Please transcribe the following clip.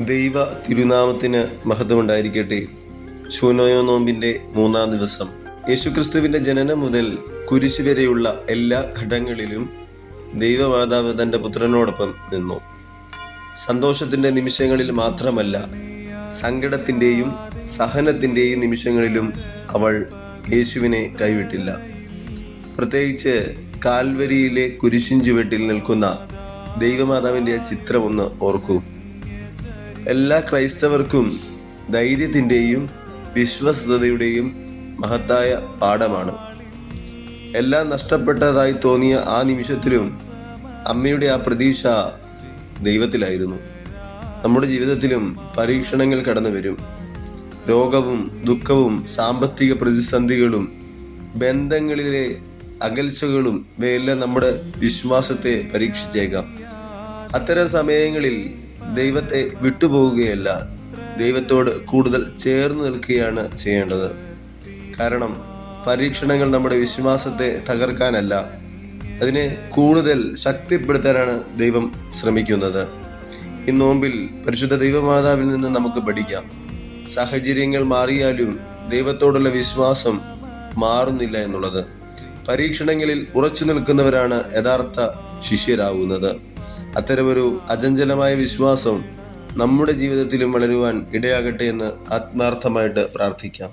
ദൈവ തിരുനാമത്തിന് മഹത്വമുണ്ടായിരിക്കട്ടെ. ശൂനോയോ നോമ്പിൻ്റെ 3-ാം ദിവസം. യേശുക്രിസ്തുവിൻ്റെ ജനനം മുതൽ കുരിശ് വരെയുള്ള എല്ലാ ഘട്ടങ്ങളിലും ദൈവമാതാവ് തൻ്റെ പുത്രനോടൊപ്പം നിന്നു. സന്തോഷത്തിൻ്റെ നിമിഷങ്ങളിൽ മാത്രമല്ല, സങ്കടത്തിൻ്റെയും സഹനത്തിൻ്റെയും നിമിഷങ്ങളിലും അവൾ യേശുവിനെ കൈവിട്ടില്ല. പ്രത്യേകിച്ച് കാൽവരിയിലെ കുരിശിൻ ചുവട്ടിൽ നിൽക്കുന്ന ദൈവമാതാവിൻ്റെ ചിത്രം ഒന്ന് ഓർക്കൂ. എല്ലാ ക്രൈസ്തവർക്കും ധൈര്യത്തിൻ്റെയും വിശ്വസ്തതയുടെയും മഹത്തായ പാഠമാണ്. എല്ലാം നഷ്ടപ്പെട്ടതായി തോന്നിയ ആ നിമിഷത്തിലും അമ്മയുടെ ആ പ്രതീക്ഷ ദൈവത്തിലായിരുന്നു. നമ്മുടെ ജീവിതത്തിലും പരീക്ഷണങ്ങൾ കടന്നു വരും. രോഗവും ദുഃഖവും സാമ്പത്തിക പ്രതിസന്ധികളും ബന്ധങ്ങളിലെ അകൽച്ചകളും ഇവയെല്ലാം നമ്മുടെ വിശ്വാസത്തെ പരീക്ഷിച്ചേക്കാം. അത്തരം സമയങ്ങളിൽ ദൈവത്തെ വിട്ടുപോവുകയല്ല, ദൈവത്തോട് കൂടുതൽ ചേർന്ന് നിൽക്കുകയാണ് ചെയ്യേണ്ടത്. കാരണം പരീക്ഷണങ്ങൾ നമ്മുടെ വിശ്വാസത്തെ തകർക്കാനല്ല, അതിനെ കൂടുതൽ ശക്തിപ്പെടുത്താനാണ് ദൈവം ശ്രമിക്കുന്നത്. ഈ നോമ്പിൽ പരിശുദ്ധ ദൈവമാതാവിൽ നിന്ന് നമുക്ക് പഠിക്കാം. സാഹചര്യങ്ങൾ മാറിയാലും ദൈവത്തോടുള്ള വിശ്വാസം മാറുന്നില്ല എന്നുള്ളത്. പരീക്ഷണങ്ങളിൽ ഉറച്ചു നിൽക്കുന്നവരാണ് യഥാർത്ഥ ശിഷ്യരാകുന്നത്. അത്തരമൊരു അചഞ്ചലമായ വിശ്വാസം നമ്മുടെ ജീവിതത്തിലും വളരുവാൻ ഇടയാകട്ടെ എന്ന് ആത്മാർത്ഥമായിട്ട് പ്രാർത്ഥിക്കാം.